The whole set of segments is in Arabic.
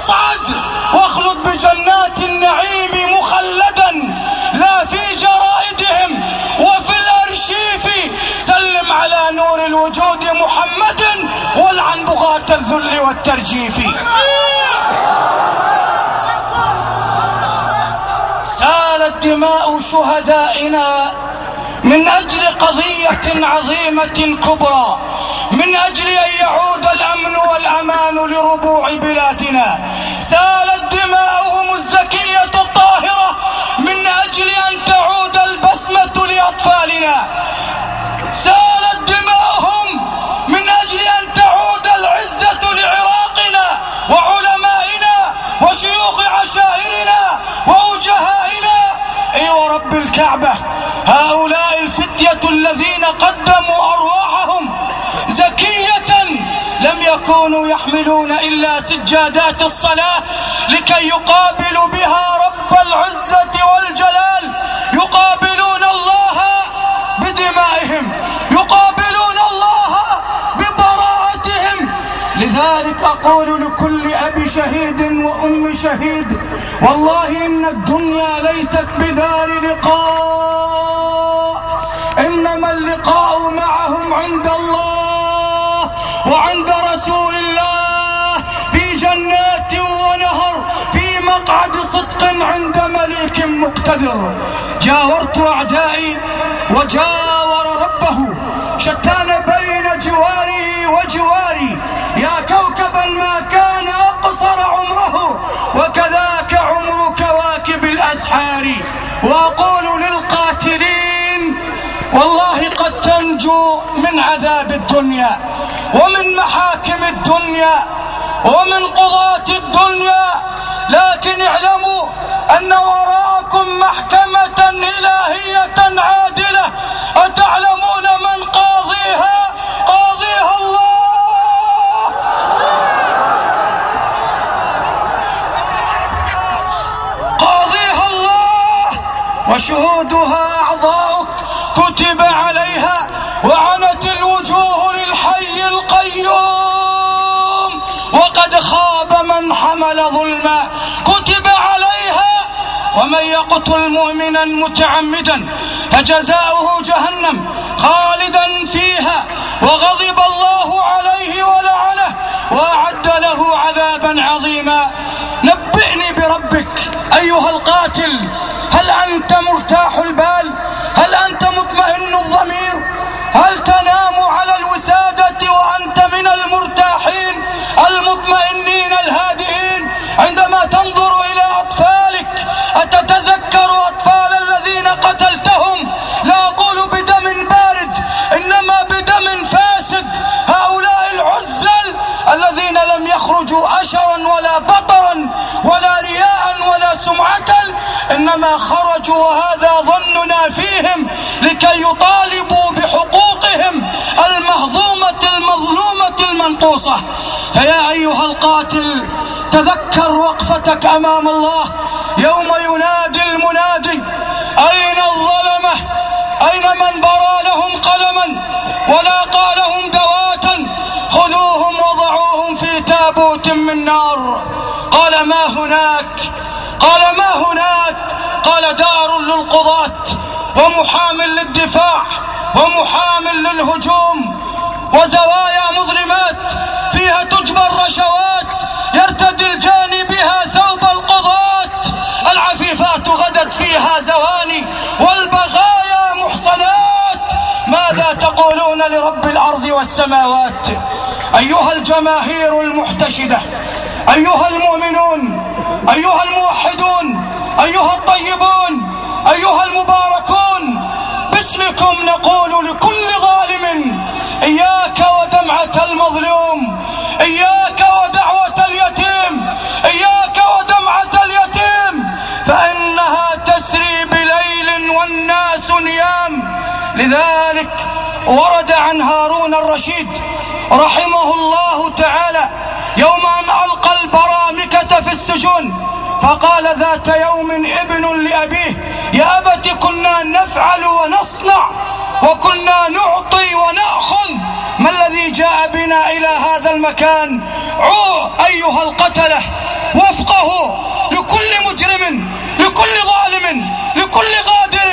اصعد واخلد بجنات النعيم مخلدا، لا في جرائدهم وفي الارشيف. سلم على نور الوجود محمد والعن بغاة الذل والترجيف. سالت دماء شهدائنا من أجل قضية عظيمة كبرى، من أجل أن يعود الأمن والأمان لربوع بلادنا. سالت دماؤهم الزكية الطاهرة من أجل أن تعود البسمة لأطفالنا. سالت دماؤهم من أجل أن تعود العزة لعراقنا وعلمائنا وشيوخ عشائرنا ووجهائنا. أي ورب الكعبة، هؤلاء الفتية الذين قدموا أرواحهم زكية لم يكونوا يحملون إلا سجادات الصلاة لكي يقابلوا بها رب العزة والجلال. يقابلون الله بدمائهم، يقابلون الله ببراءتهم. لذلك أقول لكل أبي شهيد وأم شهيد: والله إن الدنيا ليست بدار لقاء، إنما اللقاء معهم عند الله وعند رسول الله في جنات ونهر، في مقعد صدق عند مليك مقتدر. جاورت أعدائي وجاور ربه، شتان بين جواره وجواري. يا كوكبا ما كان أقصر عمره، وكذاك عمر كواكب الأسحار. وأقول للقاتلين: والله قد تنجو من عذاب الدنيا ومن محاكم الدنيا ومن قضاة الدنيا، لكن اعلموا أن وراءكم محكمة إلهية عادلة. أتعلمون من قاضيها؟ قاضيها الله. قاضيها الله وشهودها أعضاؤك كتب عليها، وعنت الوجوه للحي القيوم، وقد خاب من حمل ظلما. كتب عليها: ومن يقتل مؤمنا متعمدا فجزاؤه جهنم خالدا فيها وغضب الله عليه ولعنه وأعد له عذابا عظيما. نبئني بربك أيها القاتل، هل أنت مرتاح البال؟ هل أنت مطمئن الضمير؟ هل تنام على الوسادة وأنت من المرتاحين المطمئنين الهادئين عندما تنظر إلى أطفالك؟ أتتذكر أطفال الذين قتلتهم؟ لا أقول بدم بارد، إنما بدم فاسد. هؤلاء العزل الذين لم يخرجوا أشرا ولا بطرا ولا رياء ولا سمعة، إنما خرجوا وهذا ظننا فيهم لكي يطالبوا بحقوقهم المهضومة المظلومة المنقوصة. فيا أيها القاتل، تذكر وقفتك أمام الله يوم ينادي المنادي: أين الظلمة؟ أين من برى لهم قلما ولاقى لهم دواتا؟ خذوهم وضعوهم في تابوت من نار. قال: ما هناك؟ قال: ما هناك؟ قال: دار للقضاة ومحام للدفاع ومحام للهجوم، وزوايا مظلمات فيها تجبى الرشوات، يرتدي الجاني بها ثوب القضاة. العفيفات غدت فيها زواني والبغايا محصنات. ماذا تقولون لرب الأرض والسماوات؟ أيها الجماهير المحتشدة، أيها المؤمنون، أيها الموحدون، أيها الطيبون، أيها المباركون، باسمكم نقول لكل ظالم: إياك ودمعة المظلوم، إياك ودعوة اليتيم، إياك ودمعة اليتيم، فإنها تسري بليل والناس نيام. لذلك ورد عن هارون الرشيد رحمه الله تعالى يوم أن ألقى البرامكة في السجون، فقال ذات يوم ابن لأبيه: يا أبت كنا نفعل ونصنع وكنا نعطي ونأخذ، ما الذي جاء بنا إلى هذا المكان؟ أيها القتلة، وفقه لكل مجرم، لكل ظالم، لكل غادر،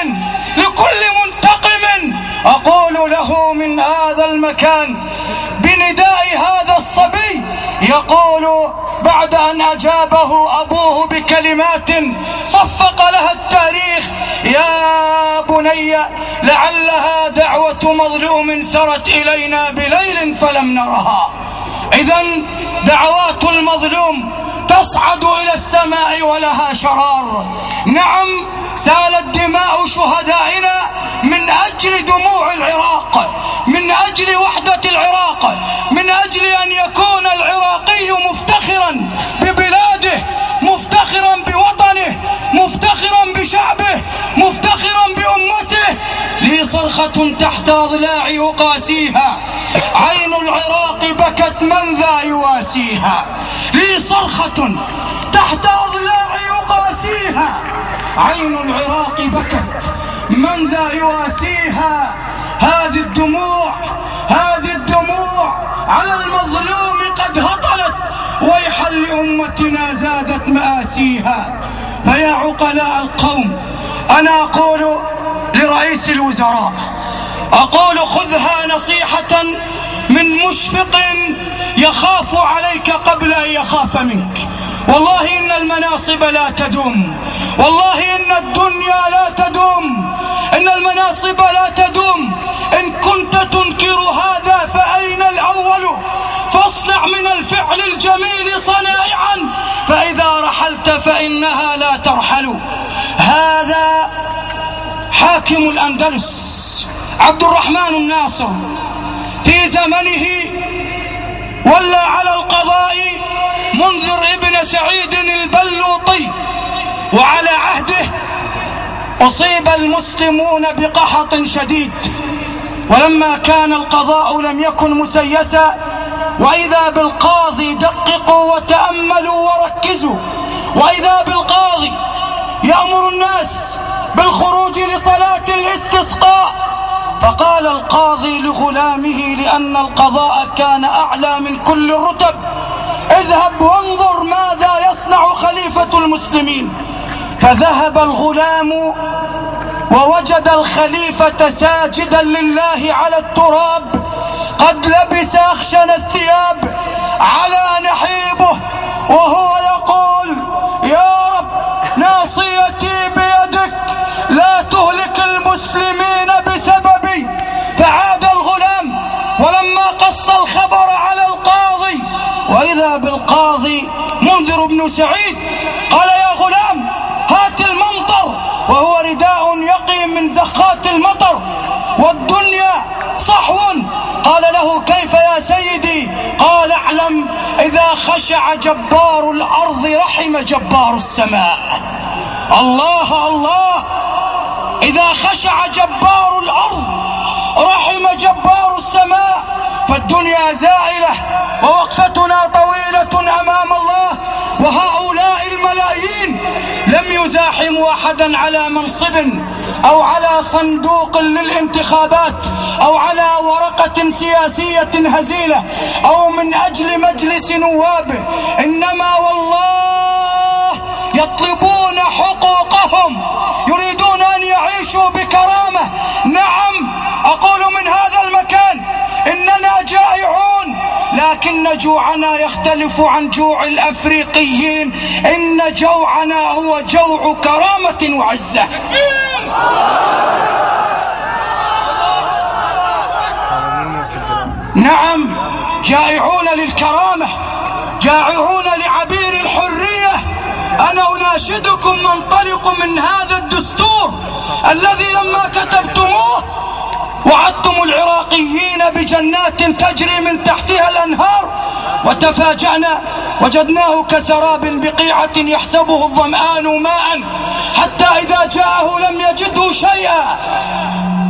لكل منتقم. أقول له من هذا المكان بنداء هذا الصبي يقول بعد أن أجابه أبوه بكلمات صفق لها التاريخ: يا بني لعلها دعوة مظلوم سرت إلينا بليل فلم نرها. إذن دعوات المظلوم تصعد إلى السماء ولها شرار. نعم، سالت دماء شهدائنا من أجل دموع العراق، من أجل وحدة العراق، من أجل أن يكون العراقي مفتخرا ببلاده، مفتخرا بوطنه، مفتخرا بشعبه، مفتخرا بأمته. لي صرخة تحت أضلاعي أقاسيها، عين العراق بكت من ذا يواسيها. لي صرخة تحت أضلاعي أقاسيها، عين العراق بكت من ذا يواسيها. هذه الدموع، هذه الدموع على المظلوم قد هطلت، ويحا لأمتنا زادت مآسيها. فيا عقلاء القوم، أنا أقول لرئيس الوزراء، أقول خذها نصيحة من مشفق يخاف عليك قبل أن يخاف منك. والله إن المناصب لا تدوم، والله إن الدنيا لا تدوم، إن المناصب لا تدوم. إن كنت تنكر هذا فأين الأول؟ فاصنع من الفعل الجميل صنائعا، فإذا رحلت فإنها لا ترحل. هذا حاكم الأندلس عبد الرحمن الناصر في زمنه ولى على القضاء منذر ابن سعيد البلوطي، وعلى عهده أصيب المسلمون بقحط شديد، ولما كان القضاء لم يكن مسيسا، وإذا بالقاضي دققوا وتأملوا وركزوا، وإذا بالقاضي يأمر الناس بالخروج لصلاة الاستسقاء. فقال القاضي لغلامه لأن القضاء كان أعلى من كل الرتب: اذهب وانظر ماذا يصنع خليفة المسلمين. فذهب الغلام ووجد الخليفة ساجدا لله على التراب، قد لبس أخشن الثياب، على نحيبه، وهو يقول: يا رب ناصيتي بيدك، لا تهلك المسلمين بسببي. فعاد الغلام ولما قص الخبر على القاضي، وإذا بالقاضي منذر بن سعيد قال: يا غلام هات الممطر، وهو رداء يقي من زخات المطر، والدنيا صحو. قال له: كيف يا سيدي؟ قال: اعلم إذا خشع جبار الأرض رحم جبار السماء. الله الله، إذا خشع جبار الأرض رحم جبار السماء. فالدنيا زائلة ووقفتنا طويلة أمام الله، وهؤلاء الملايين لم يزاحموا أحدا على منصب أو على صندوق للانتخابات أو على ورقة سياسية هزيلة أو من أجل مجلس نواب، إنما والله يطلبون حقوقهم، يريدون أن يعيشوا بكرامة. نعم، أقول من هذا المكان إننا جائعون، لكن جوعنا يختلف عن جوع الأفريقيين. إن جوعنا هو جوع كرامة وعزة. نعم، جائعون للكرامة، جائعون لعبير الحرية. أنا أناشدكم وانطلقوا من هذا الدستور الذي لما كتبتموه وعدتم العراقيين بجنات تجري من تحتها الأنهار، وتفاجأنا وجدناه كسراب بقيعة يحسبه الظمآن ماء، حتى إذا جاءه لم يجده شيئا.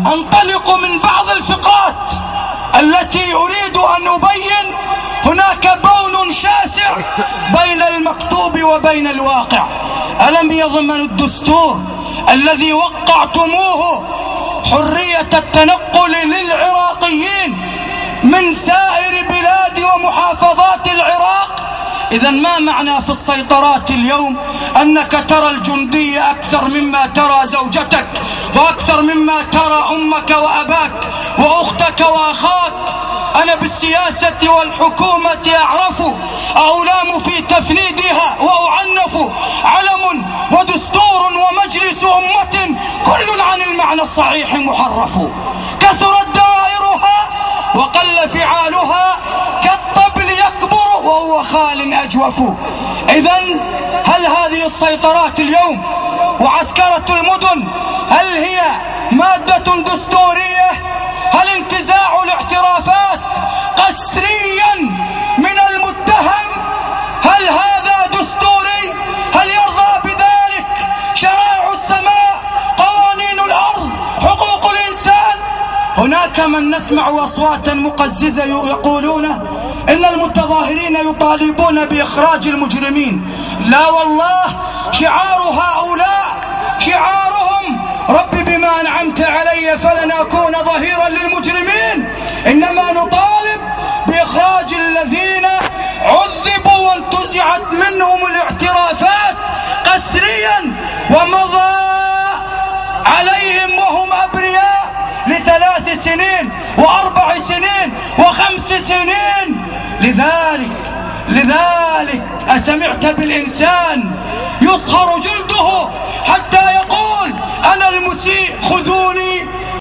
أنطلق من بعض الفقرات التي أريد أن أبين هناك بون شاسع بين المكتوب وبين الواقع. ألم يضمن الدستور الذي وقعتموه حرية التنقل للعراقيين من سائر بلاد ومحافظات العراق إذا ما معنى في السيطرات اليوم؟ أنك ترى الجندي أكثر مما ترى زوجتك، وأكثر مما ترى أمك وأباك وأختك وأخاك. أنا بالسياسة والحكومة أعرف، أولام في تفنيدها وأعنف، علم ودستور ومجلس أمة كل عن المعنى الصحيح محرف. كثرت دوائرها وقل فعالها، كالطبل يكبر وهو خال أجوف. إذن هل هذه السيطرات اليوم وعسكرة المدن هل هي مادة دستورية؟ هل انتزاع الاعترافات قسريا من المتهم هل هذا دستوري؟ هل يرضى بذلك شرائع السماء، قوانين الأرض، حقوق الإنسان؟ هناك من نسمع أصواتا مقززة يقولون إن المتظاهرين يطالبون بإخراج المجرمين. لا والله، شعار هؤلاء شعارهم ربي بما أنعمت علي فلن أكون ظهيرا للمجرمين. إنما نطالب بإخراج الذين عذبوا وانتزعت منهم الاعترافات قسريا ومضى عليهم وهم أبرياء ل3 سنين و4 سنين و5 سنين. لذلك أسمعت بالإنسان يصهر جلده حتى يقول أنا المسيء خذوني